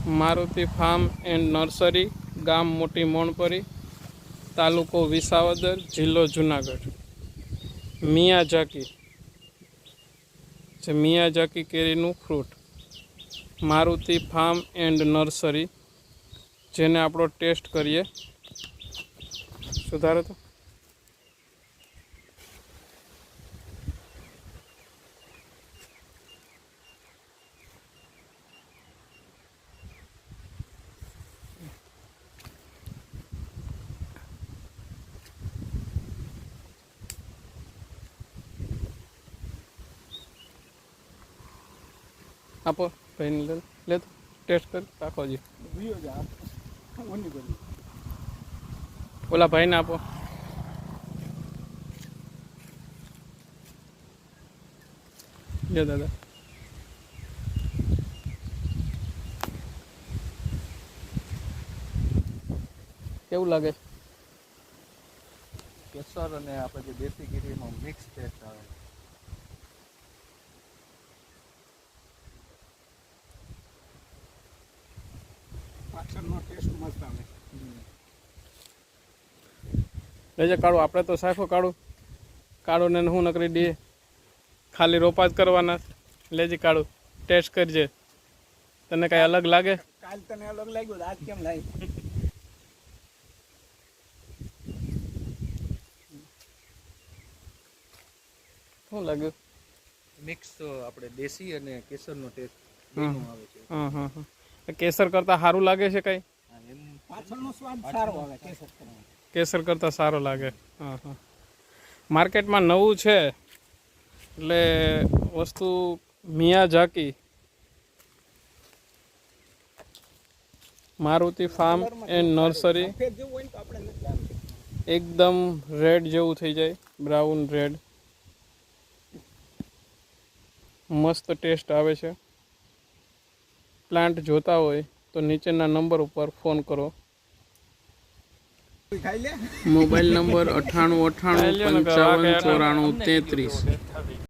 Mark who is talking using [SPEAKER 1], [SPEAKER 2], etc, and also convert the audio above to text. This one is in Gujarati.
[SPEAKER 1] મારુતિ ફાર્મ એન્ડ નર્સરી, ગામ મોટી મોણપરી, તાલુકો વિસાવદર, જિલ્લો જુનાગઢ. મિયાઝાકી છે, મિયાઝાકી કેરીનું fruit. Maruti farm and nursery, જેને આપણો ટેસ્ટ કરીએ. સુધારો તો આપો ભાઈને લે તો ટેસ્ટ કરી રાખો જી. ઓલા ભાઈને આપો. લે દાદા. કેવું લાગે?
[SPEAKER 2] કેસર અને આપણે જે દેશી ગીરીનો મિક્સ ટેસ્ટ આવે. પાછળનો ટેસ્ટ મસ્ત આવે.
[SPEAKER 1] લેજે કાળું, આપણે તો સાફો કાળું ને હું નકરી દે, ખાલી રોપા જ કરવાના. લેજે કાળું, ટેસ્ટ કરજે. તને કઈ અલગ લાગે?
[SPEAKER 2] કાલ તને અલગ લાગ્યું, આજ કેમ લાગ્યું?
[SPEAKER 1] શું લાગ્યું?
[SPEAKER 2] મિક્સ આપણે દેશી અને કેસરનો ટેસ્ટ બેનો આવે છે.
[SPEAKER 1] હા હા હા. કેસર કરતાં સારું લાગે છે કઈ?
[SPEAKER 2] પાછળનો સ્વાદ સારો આવે કેસર કરતાં.
[SPEAKER 1] કેસર કરતાં સારો લાગે. હા હા. માર્કેટમાં નવું છે એટલે વસ્તુ મિયાઝાકી, મારુતિ ફાર્મ એન્ડ નર્સરી. એકદમ રેડ જેવું થઈ જાય, બ્રાઉન રેડ. મસ્ત ટેસ્ટ આવે છે. પ્લાન્ટ જોતા હોય તો નીચેના નંબર ઉપર ફોન કરો. Mobile number 9898559493.